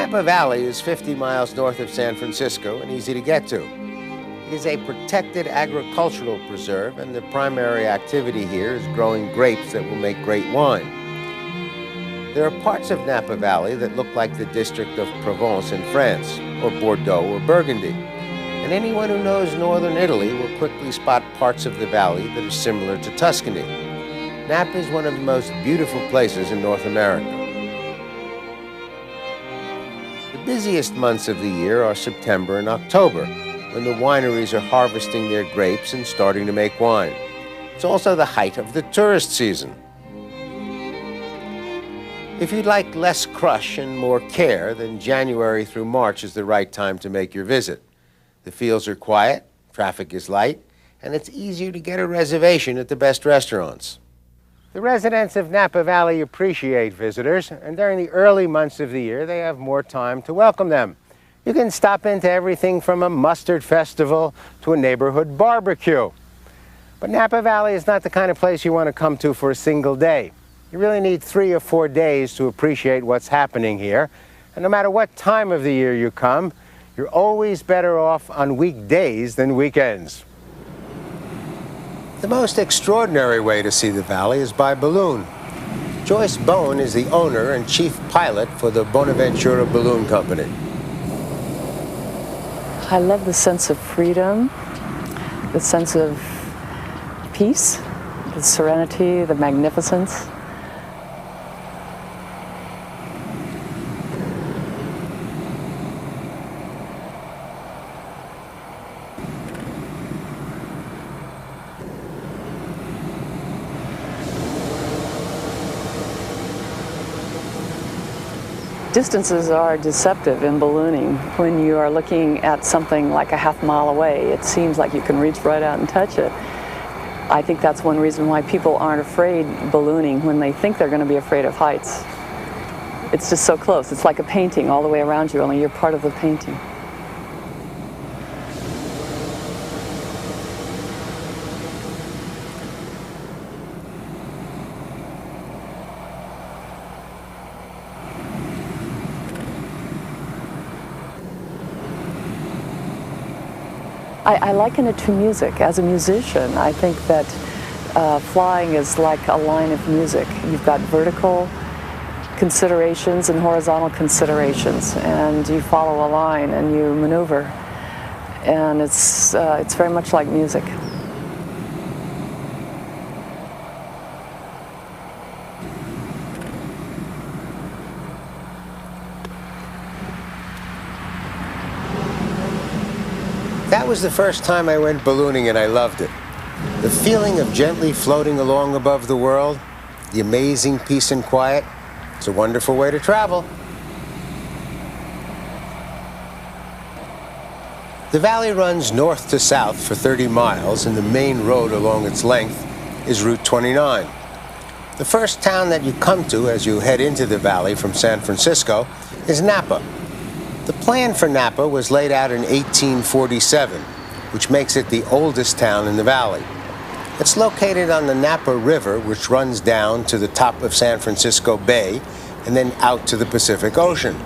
Napa Valley is 50 miles north of San Francisco and easy to get to. It is a protected agricultural preserve, and the primary activity here is growing grapes that will make great wine. There are parts of Napa Valley that look like the district of Provence in France, or Bordeaux or Burgundy. And anyone who knows northern Italy will quickly spot parts of the valley that are similar to Tuscany. Napa is one of the most beautiful places in North America. The busiest months of the year are September and October, when the wineries are harvesting their grapes and starting to make wine. It's also the height of the tourist season. If you'd like less crush and more care, then January through March is the right time to make your visit. The fields are quiet, traffic is light, and it's easier to get a reservation at the best restaurants. The residents of Napa Valley appreciate visitors, and during the early months of the year, they have more time to welcome them. You can stop into everything from a mustard festival to a neighborhood barbecue. But Napa Valley is not the kind of place you want to come to for a single day. You really need 3 or 4 days to appreciate what's happening here. And no matter what time of the year you come, you're always better off on weekdays than weekends. The most extraordinary way to see the valley is by balloon. Joyce Bone is the owner and chief pilot for the Bonaventura Balloon Company. I love the sense of freedom, the sense of peace, the serenity, the magnificence. Distances are deceptive in ballooning. When you are looking at something like a half-mile away, it seems like you can reach right out and touch it. I think that's one reason why people aren't afraid ballooning when they think they're going to be afraid of heights. It's just so close. It's like a painting all the way around you, only you're part of the painting. I liken it to music. As a musician, I think that flying is like a line of music. You've got vertical considerations and horizontal considerations, and you follow a line and you maneuver. And it's very much like music. That was the first time I went ballooning, and I loved it. The feeling of gently floating along above the world, the amazing peace and quiet, it's a wonderful way to travel. The valley runs north to south for 30 miles, and the main road along its length is Route 29. The first town that you come to as you head into the valley from San Francisco is Napa. The plan for Napa was laid out in 1847, which makes it the oldest town in the valley. It's located on the Napa River, which runs down to the top of San Francisco Bay and then out to the Pacific Ocean.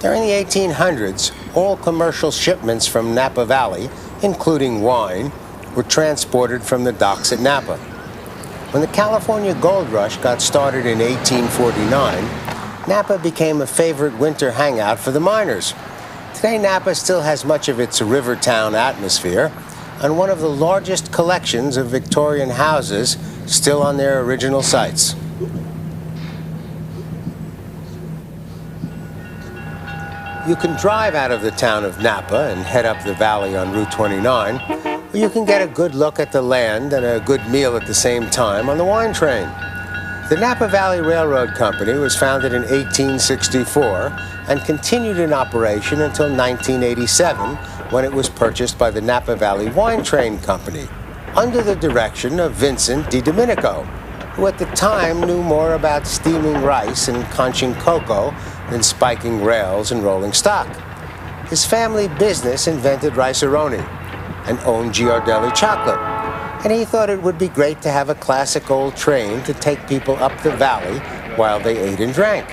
During the 1800s, all commercial shipments from Napa Valley, including wine, were transported from the docks at Napa. When the California Gold Rush got started in 1849, Napa became a favorite winter hangout for the miners. Today, Napa still has much of its river town atmosphere, and one of the largest collections of Victorian houses still on their original sites. You can drive out of the town of Napa and head up the valley on Route 29, or you can get a good look at the land and a good meal at the same time on the wine train. The Napa Valley Railroad Company was founded in 1864 and continued in operation until 1987, when it was purchased by the Napa Valley Wine Train Company, under the direction of Vincent Di Domenico, who at the time knew more about steaming rice and conching cocoa than spiking rails and rolling stock. His family business invented rice-a-roni and owned Giardelli chocolate, and he thought it would be great to have a classic old train to take people up the valley while they ate and drank.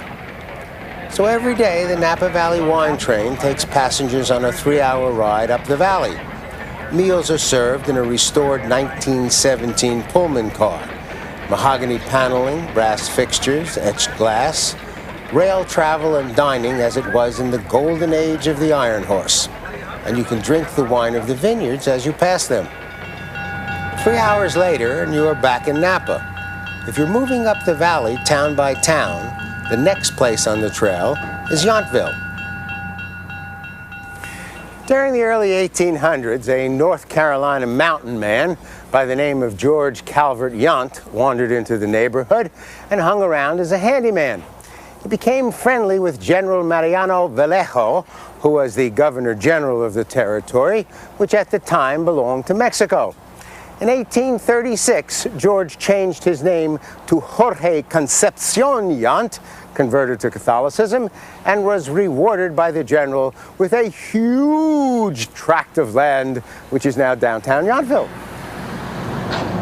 So every day, the Napa Valley wine train takes passengers on a 3-hour ride up the valley. Meals are served in a restored 1917 Pullman car. Mahogany paneling, brass fixtures, etched glass, rail travel and dining as it was in the golden age of the Iron Horse. And you can drink the wine of the vineyards as you pass them. 3 hours later, and you are back in Napa. If you're moving up the valley, town by town, the next place on the trail is Yountville. During the early 1800s, a North Carolina mountain man by the name of George Calvert Yount wandered into the neighborhood and hung around as a handyman. He became friendly with General Mariano Vallejo, who was the Governor General of the territory, which at the time belonged to Mexico. In 1836, George changed his name to Jorge Concepcion Yount, converted to Catholicism, and was rewarded by the general with a huge tract of land, which is now downtown Yountville.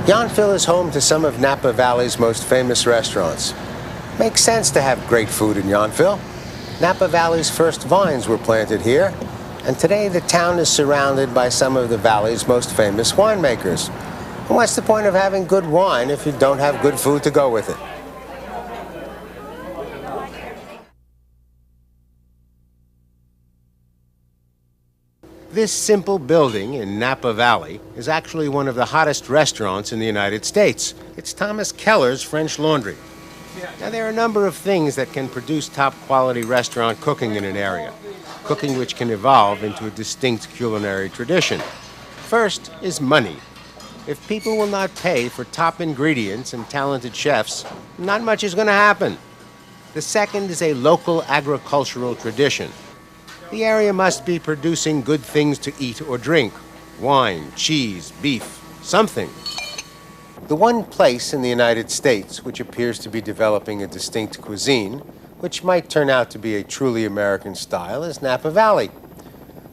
Yountville is home to some of Napa Valley's most famous restaurants. Makes sense to have great food in Yountville. Napa Valley's first vines were planted here, and today the town is surrounded by some of the valley's most famous winemakers. And what's the point of having good wine if you don't have good food to go with it? This simple building in Napa Valley is actually one of the hottest restaurants in the United States. It's Thomas Keller's French Laundry. Now, there are a number of things that can produce top-quality restaurant cooking in an area, cooking which can evolve into a distinct culinary tradition. First is money. If people will not pay for top ingredients and talented chefs, not much is going to happen. The second is a local agricultural tradition. The area must be producing good things to eat or drink: wine, cheese, beef, something. The one place in the United States which appears to be developing a distinct cuisine, which might turn out to be a truly American style, is Napa Valley.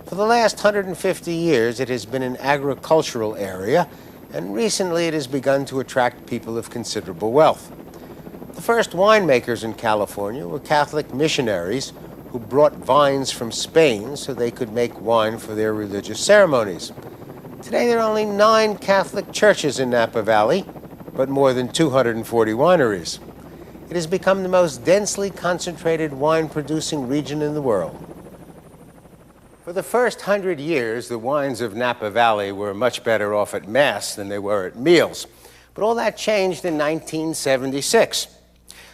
For the last 150 years, it has been an agricultural area, and recently it has begun to attract people of considerable wealth. The first winemakers in California were Catholic missionaries who brought vines from Spain so they could make wine for their religious ceremonies. Today there are only 9 Catholic churches in Napa Valley, but more than 240 wineries. It has become the most densely concentrated wine-producing region in the world. For the first 100 years, the wines of Napa Valley were much better off at Mass than they were at meals. But all that changed in 1976.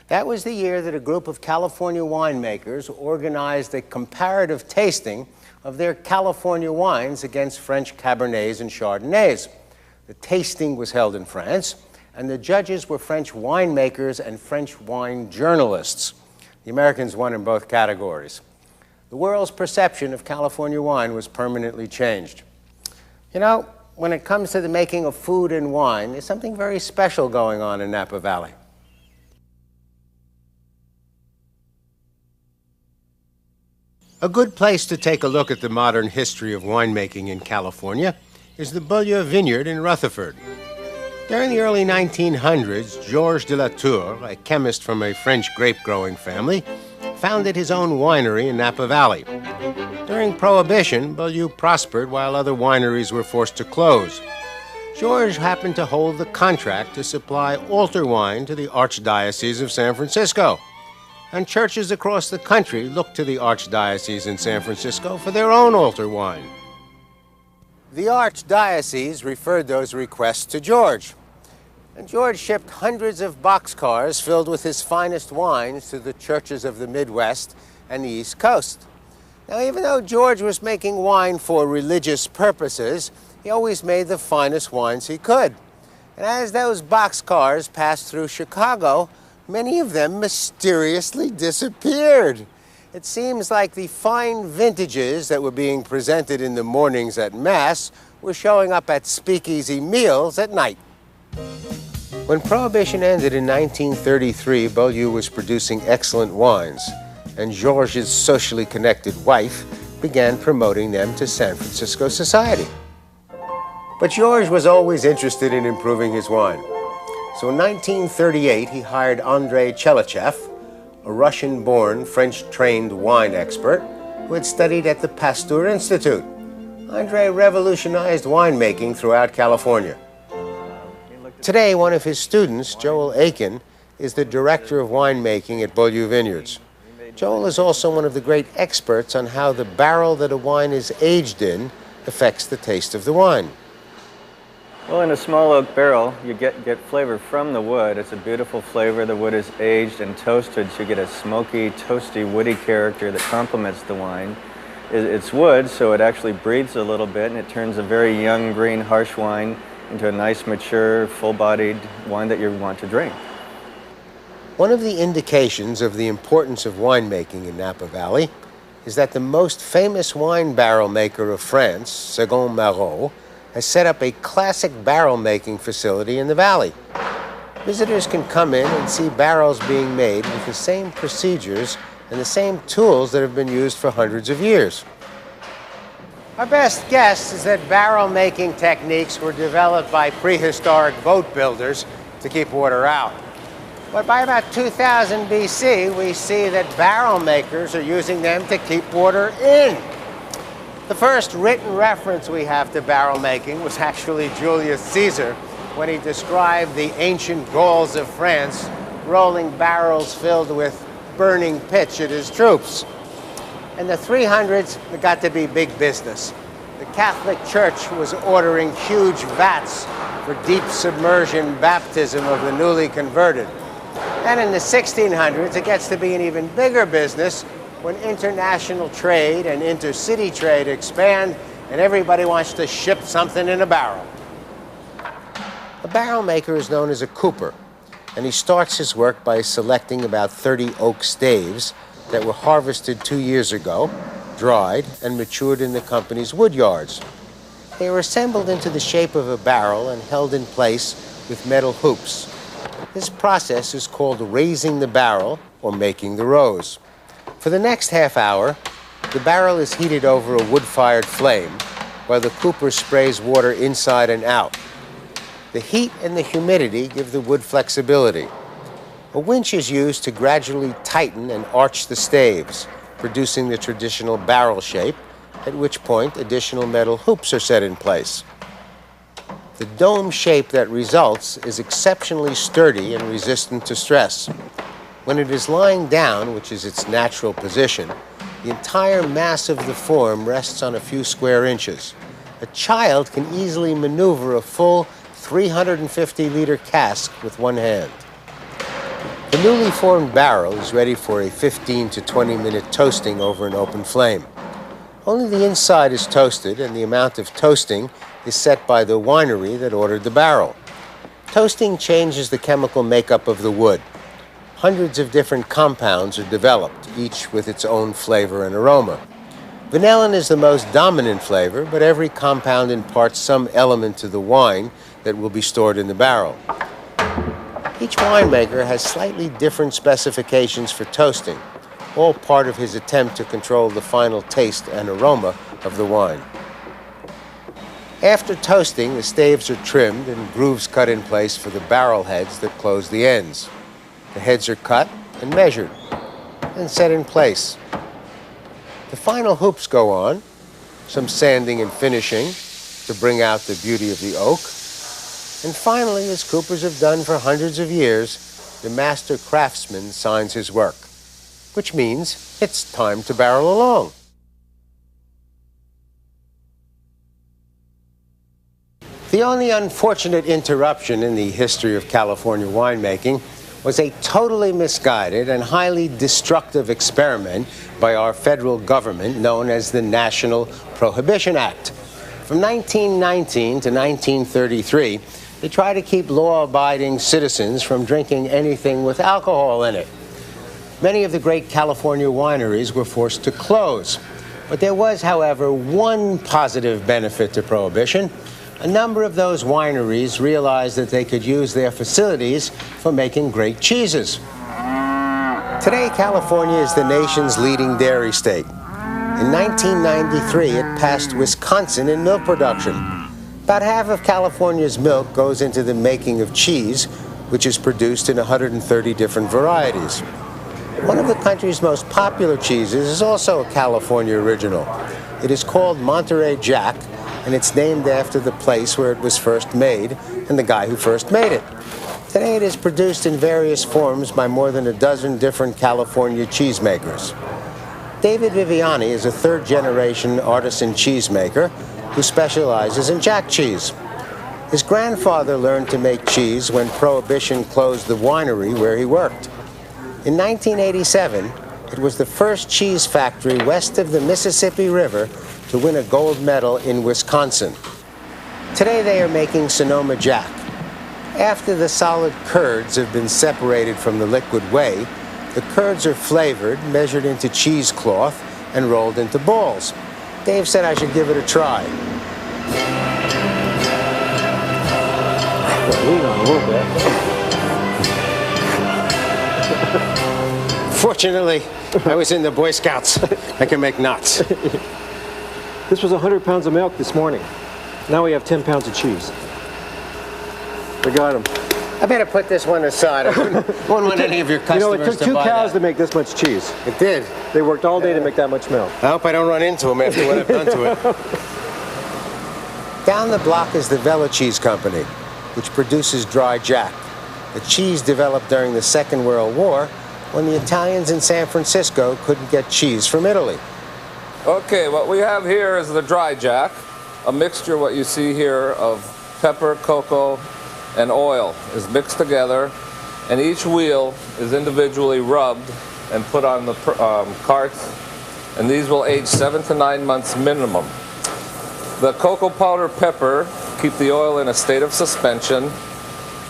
That was the year that a group of California winemakers organized a comparative tasting of their California wines against French Cabernets and Chardonnays. The tasting was held in France, and the judges were French winemakers and French wine journalists. The Americans won in both categories. The world's perception of California wine was permanently changed. You know, when it comes to the making of food and wine, there's something very special going on in Napa Valley. A good place to take a look at the modern history of winemaking in California is the Beaulieu Vineyard in Rutherford. During the early 1900s, Georges de la Tour, a chemist from a French grape-growing family, founded his own winery in Napa Valley. During Prohibition, Beaulieu prospered while other wineries were forced to close. Georges happened to hold the contract to supply altar wine to the Archdiocese of San Francisco. And churches across the country looked to the Archdiocese in San Francisco for their own altar wine. The Archdiocese referred those requests to George. And George shipped hundreds of boxcars filled with his finest wines to the churches of the Midwest and the East Coast. Now, even though George was making wine for religious purposes, he always made the finest wines he could. And as those boxcars passed through Chicago, many of them mysteriously disappeared. It seems like the fine vintages that were being presented in the mornings at Mass were showing up at speakeasy meals at night. When Prohibition ended in 1933, Beaulieu was producing excellent wines, and Georges' socially connected wife began promoting them to San Francisco society. But Georges was always interested in improving his wine. So in 1938, he hired Andrei Chelichev, a Russian-born, French-trained wine expert who had studied at the Pasteur Institute. Andre revolutionized winemaking throughout California. Today, one of his students, Joel Aiken, is the director of winemaking at Beaulieu Vineyards. Joel is also one of the great experts on how the barrel that a wine is aged in affects the taste of the wine. Well, in a small oak barrel, you get flavor from the wood. It's a beautiful flavor. The wood is aged and toasted, so you get a smoky, toasty, woody character that complements the wine. It's wood, so it actually breathes a little bit, and it turns a very young, green, harsh wine into a nice, mature, full-bodied wine that you want to drink. One of the indications of the importance of winemaking in Napa Valley is that the most famous wine barrel maker of France, Second Marot, has set up a classic barrel-making facility in the valley. Visitors can come in and see barrels being made with the same procedures and the same tools that have been used for hundreds of years. Our best guess is that barrel-making techniques were developed by prehistoric boat builders to keep water out. But by about 2000 BC, we see that barrel makers are using them to keep water in. The first written reference we have to barrel making was actually Julius Caesar when he described the ancient Gauls of France rolling barrels filled with burning pitch at his troops. In the 300s, it got to be big business. The Catholic Church was ordering huge vats for deep submersion baptism of the newly converted. And in the 1600s, it gets to be an even bigger business when international trade and intercity trade expand and everybody wants to ship something in a barrel. A barrel maker is known as a cooper, and he starts his work by selecting about 30 oak staves that were harvested 2 years ago, dried, and matured in the company's wood yards. They are assembled into the shape of a barrel and held in place with metal hoops. This process is called raising the barrel, or making the rose. For the next half hour, the barrel is heated over a wood-fired flame while the cooper sprays water inside and out. The heat and the humidity give the wood flexibility. A winch is used to gradually tighten and arch the staves, producing the traditional barrel shape, at which point additional metal hoops are set in place. The dome shape that results is exceptionally sturdy and resistant to stress. When it is lying down, which is its natural position, the entire mass of the form rests on a few square inches. A child can easily maneuver a full 350-liter cask with one hand. The newly formed barrel is ready for a 15 to 20-minute toasting over an open flame. Only the inside is toasted, and the amount of toasting is set by the winery that ordered the barrel. Toasting changes the chemical makeup of the wood. Hundreds of different compounds are developed, each with its own flavor and aroma. Vanillin is the most dominant flavor, but every compound imparts some element to the wine that will be stored in the barrel. Each winemaker has slightly different specifications for toasting, all part of his attempt to control the final taste and aroma of the wine. After toasting, the staves are trimmed and grooves cut in place for the barrel heads that close the ends. The heads are cut and measured and set in place. The final hoops go on, some sanding and finishing to bring out the beauty of the oak. And finally, as coopers have done for hundreds of years, the master craftsman signs his work, which means it's time to barrel along. The only unfortunate interruption in the history of California winemaking was a totally misguided and highly destructive experiment by our federal government known as the National Prohibition Act. From 1919 to 1933, they tried to keep law-abiding citizens from drinking anything with alcohol in it. Many of the great California wineries were forced to close. But there was, however, one positive benefit to Prohibition. A number of those wineries realized that they could use their facilities for making great cheeses. Today, California is the nation's leading dairy state. In 1993, it passed Wisconsin in milk production. About half of California's milk goes into the making of cheese, which is produced in 130 different varieties. One of the country's most popular cheeses is also a California original. It is called Monterey Jack, and it's named after the place where it was first made and the guy who first made it. Today it is produced in various forms by more than a dozen different California cheesemakers. David Viviani is a third-generation artisan cheesemaker who specializes in jack cheese. His grandfather learned to make cheese when Prohibition closed the winery where he worked. In 1987, it was the first cheese factory west of the Mississippi River to win a gold medal in Wisconsin. Today they are making Sonoma Jack. After the solid curds have been separated from the liquid whey, the curds are flavored, measured into cheesecloth, and rolled into balls. Dave said I should give it a try. Lean on a little bit. Fortunately, I was in the Boy Scouts. I can make knots. This was 100 pounds of milk this morning. Now we have 10 pounds of cheese. We got them. I better put this one aside. I wouldn't want any of your customers to buy that. You know, it took 2 cows to make this much cheese. It did. They worked all day to make that much milk. I hope I don't run into them after what I've done to it. Down the block is the Vella Cheese Company, which produces dry jack, a cheese developed during the Second World War when the Italians in San Francisco couldn't get cheese from Italy. Okay, what we have here is the dry jack, a mixture, what you see here, of pepper, cocoa, and oil is mixed together, and each wheel is individually rubbed and put on the carts, and these will age 7 to 9 months minimum. The cocoa powder pepper keep the oil in a state of suspension,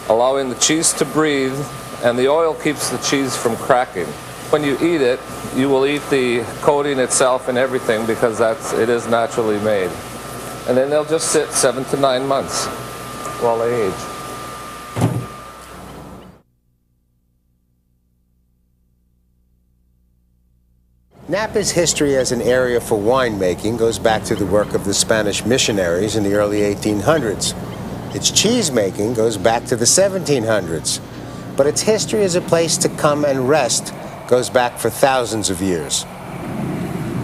allowing the cheese to breathe, and the oil keeps the cheese from cracking. When you eat it, you will eat the coating itself and everything because it is naturally made. And then they'll just sit 7 to 9 months while they age. Napa's history as an area for winemaking goes back to the work of the Spanish missionaries in the early 1800s. Its cheese-making goes back to the 1700s. But its history as a place to come and rest goes back for thousands of years.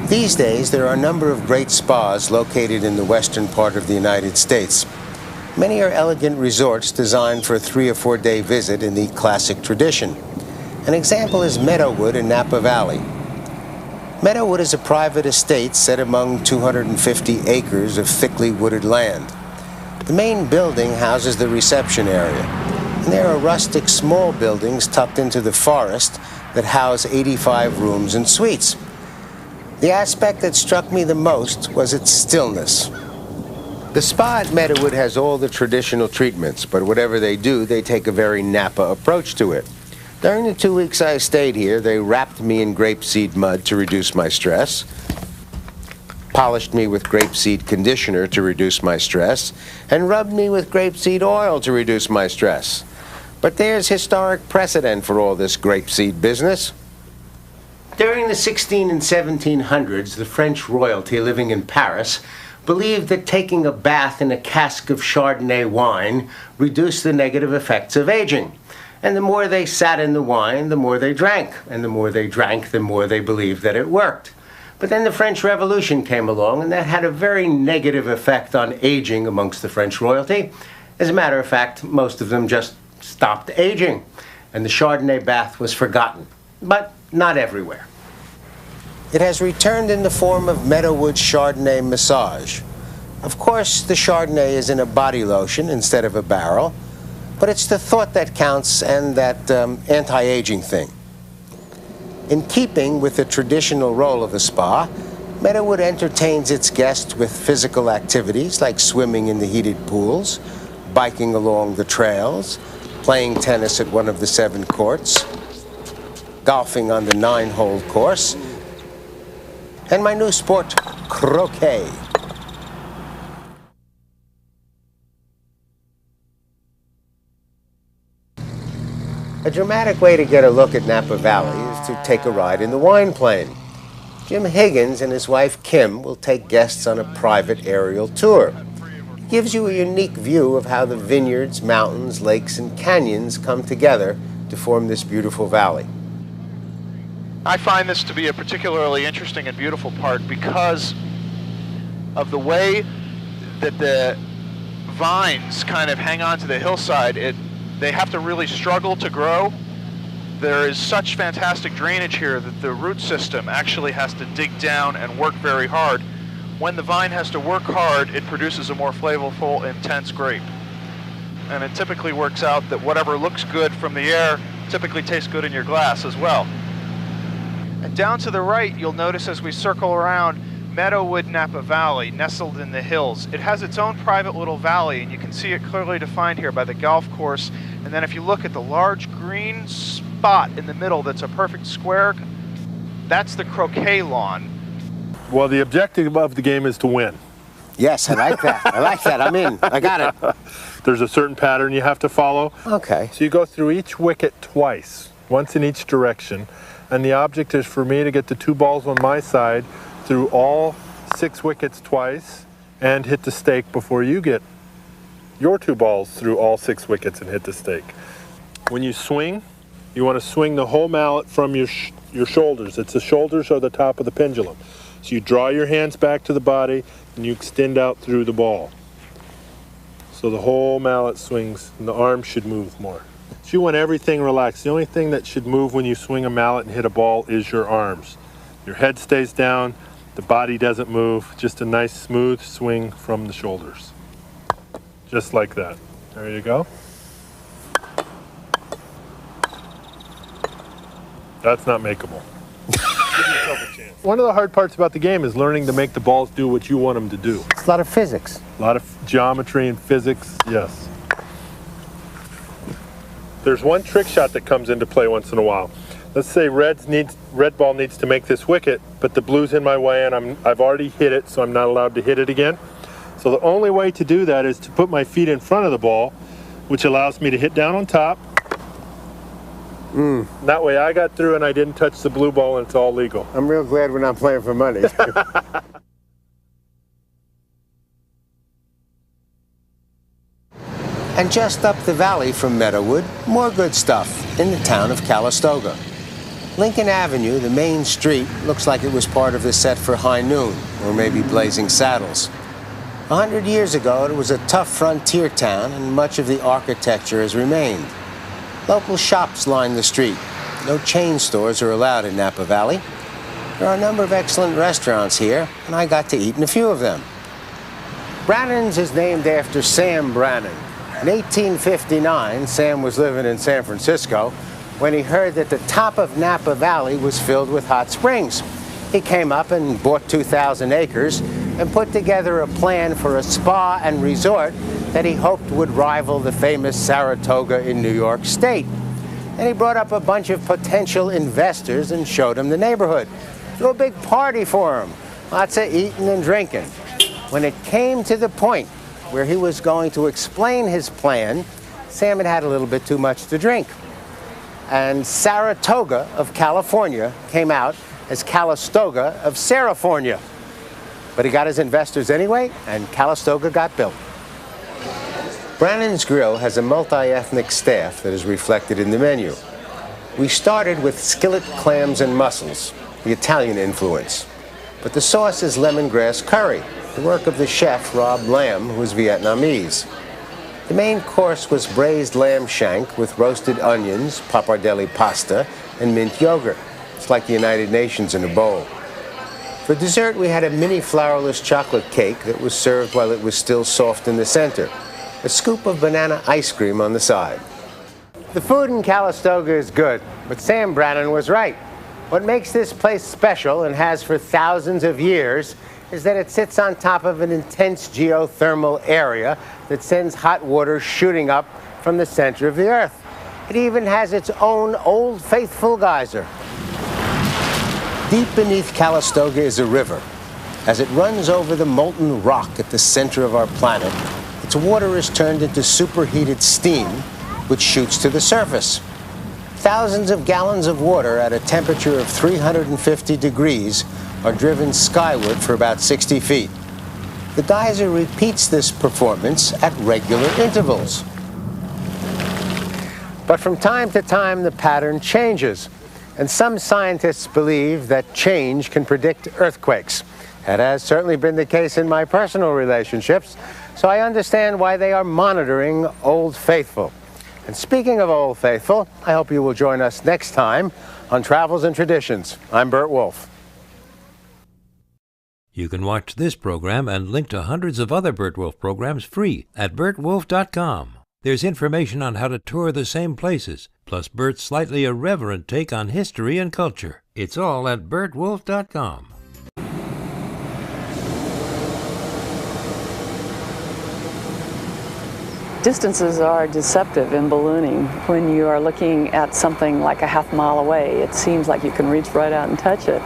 These days, there are a number of great spas located in the western part of the United States. Many are elegant resorts designed for a 3 or 4 day visit in the classic tradition. An example is Meadowood in Napa Valley. Meadowood is a private estate set among 250 acres of thickly wooded land. The main building houses the reception area, and there are rustic small buildings tucked into the forest that house 85 rooms and suites. The aspect that struck me the most was its stillness. The spa at Meadowood has all the traditional treatments, but whatever they do, they take a very Napa approach to it. During the 2 weeks I stayed here, they wrapped me in grapeseed mud to reduce my stress, polished me with grapeseed conditioner to reduce my stress, and rubbed me with grapeseed oil to reduce my stress. But there's historic precedent for all this grapeseed business. During the 16 and 1700s, the French royalty living in Paris believed that taking a bath in a cask of Chardonnay wine reduced the negative effects of aging. And the more they sat in the wine, the more they drank. And the more they drank, the more they believed that it worked. But then the French Revolution came along, and that had a very negative effect on aging amongst the French royalty. As a matter of fact, most of them just stopped aging, and the Chardonnay bath was forgotten. But not everywhere. It has returned in the form of Meadowood Chardonnay Massage. Of course, the Chardonnay is in a body lotion instead of a barrel, but it's the thought that counts and that anti-aging thing. In keeping with the traditional role of a spa, Meadowood entertains its guests with physical activities like swimming in the heated pools, biking along the trails, playing tennis at one of the 7 courts, golfing on the 9-hole course, and my new sport, croquet. A dramatic way to get a look at Napa Valley is to take a ride in the wine plane. Jim Higgins and his wife Kim will take guests on a private aerial tour. It gives you a unique view of how the vineyards, mountains, lakes, and canyons come together to form this beautiful valley. I find this to be a particularly interesting and beautiful part because of the way that the vines kind of hang on to the hillside. They have to really struggle to grow. There is such fantastic drainage here that the root system actually has to dig down and work very hard. When the vine has to work hard, it produces a more flavorful, intense grape. And it typically works out that whatever looks good from the air typically tastes good in your glass as well. And down to the right, you'll notice as we circle around, Meadowood Napa Valley, nestled in the hills. It has its own private little valley, and you can see it clearly defined here by the golf course. And then if you look at the large green spot in the middle that's a perfect square, that's the croquet lawn. Well, the objective of the game is to win. Yes, I like that. I like that. I'm in. I got it. There's a certain pattern you have to follow. Okay. So you go through each wicket twice, once in each direction. And the object is for me to get the 2 balls on my side through all 6 wickets twice and hit the stake before you get your 2 balls through all 6 wickets and hit the stake. When you swing, you want to swing the whole mallet from your shoulders. It's the shoulders or the top of the pendulum. So you draw your hands back to the body and you extend out through the ball. So the whole mallet swings and the arms should move more. So you want everything relaxed. The only thing that should move when you swing a mallet and hit a ball is your arms. Your head stays down, the body doesn't move, just a nice smooth swing from the shoulders. Just like that. There you go. That's not makeable. Give yourself a chance. One of the hard parts about the game is learning to make the balls do what you want them to do. It's a lot of physics. A lot of geometry and physics, yes. There's one trick shot that comes into play once in a while. Let's say red ball needs to make this wicket, but the blue's in my way and I've already hit it, so I'm not allowed to hit it again. So the only way to do that is to put my feet in front of the ball, which allows me to hit down on top. That way I got through and I didn't touch the blue ball and it's all legal. I'm real glad we're not playing for money. And just up the valley from Meadowood, more good stuff in the town of Calistoga. Lincoln Avenue, the main street, looks like it was part of the set for High Noon, or maybe Blazing Saddles. 100 years ago, it was a tough frontier town, and much of the architecture has remained. Local shops line the street. No chain stores are allowed in Napa Valley. There are a number of excellent restaurants here, and I got to eat in a few of them. Brannan's is named after Sam Brannan. In 1859, Sam was living in San Francisco when he heard that the top of Napa Valley was filled with hot springs. He came up and bought 2,000 acres and put together a plan for a spa and resort that he hoped would rival the famous Saratoga in New York State. And he brought up a bunch of potential investors and showed them the neighborhood. Threw a big party for them, lots of eating and drinking. When it came to the point where he was going to explain his plan, Sam had had a little bit too much to drink. And Saratoga of California came out as Calistoga of Sarafornia. But he got his investors anyway, and Calistoga got built. Brannan's Grill has a multi-ethnic staff that is reflected in the menu. We started with skillet clams and mussels, the Italian influence. But the sauce is lemongrass curry, the work of the chef Rob Lamb, who is Vietnamese. The main course was braised lamb shank with roasted onions, pappardelle pasta, and mint yogurt. It's like the United Nations in a bowl. For dessert, we had a mini flourless chocolate cake that was served while it was still soft in the center. A scoop of banana ice cream on the side. The food in Calistoga is good, but Sam Brannan was right. What makes this place special, and has for thousands of years, is that it sits on top of an intense geothermal area that sends hot water shooting up from the center of the earth. It even has its own Old Faithful geyser. Deep beneath Calistoga is a river. As it runs over the molten rock at the center of our planet, its water is turned into superheated steam, which shoots to the surface. Thousands of gallons of water at a temperature of 350 degrees are driven skyward for about 60 feet. The geyser repeats this performance at regular intervals. But from time to time, the pattern changes. And some scientists believe that change can predict earthquakes. That has certainly been the case in my personal relationships, so I understand why they are monitoring Old Faithful. And speaking of Old Faithful, I hope you will join us next time on Travels and Traditions. I'm BURT WOLF. You can watch this program and link to hundreds of other BURT WOLF programs free at burtwolf.com. There's information on how to tour the same places, plus Burt's slightly irreverent take on history and culture. It's all at burtwolf.com. Distances are deceptive in ballooning. When you are looking at something like a half mile away, it seems like you can reach right out and touch it.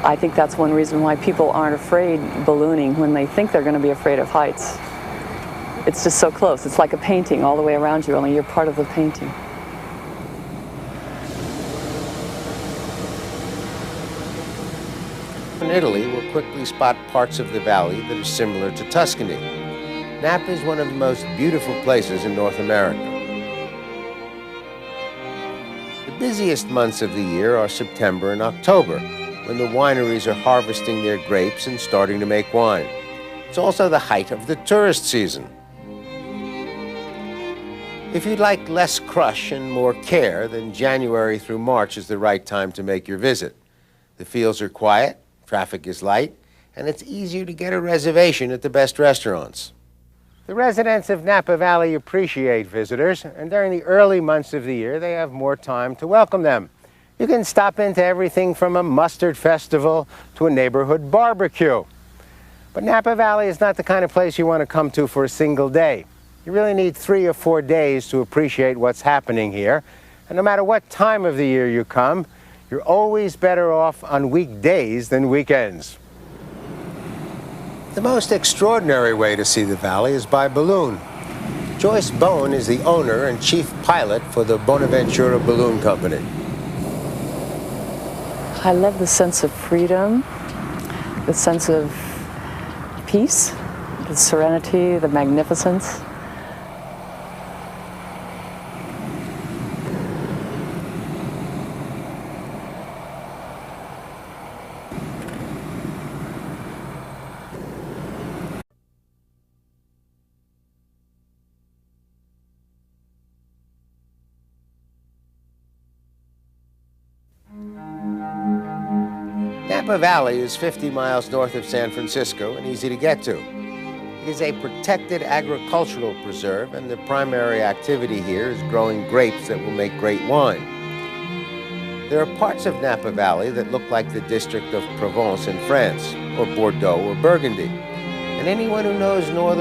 I think that's one reason why people aren't afraid ballooning when they think they're going to be afraid of heights. It's just so close. It's like a painting all the way around you, only you're part of the painting. In Italy, we'll quickly spot parts of the valley that are similar to Tuscany. Napa is one of the most beautiful places in North America. The busiest months of the year are September and October, when the wineries are harvesting their grapes and starting to make wine. It's also the height of the tourist season. If you'd like less crush and more care, then January through March is the right time to make your visit. The fields are quiet, traffic is light, and it's easier to get a reservation at the best restaurants. The residents of Napa Valley appreciate visitors, and during the early months of the year, they have more time to welcome them. You can stop into everything from a mustard festival to a neighborhood barbecue. But Napa Valley is not the kind of place you want to come to for a single day. You really need 3 or 4 days to appreciate what's happening here. And no matter what time of the year you come, you're always better off on weekdays than weekends. The most extraordinary way to see the valley is by balloon. Joyce Bone is the owner and chief pilot for the Bonaventura Balloon Company. I love the sense of freedom, the sense of peace, the serenity, the magnificence. Napa Valley is 50 miles north of San Francisco and easy to get to. It is a protected agricultural preserve, and the primary activity here is growing grapes that will make great wine. There are parts of Napa Valley that look like the district of Provence in France, or Bordeaux or Burgundy. And anyone who knows northern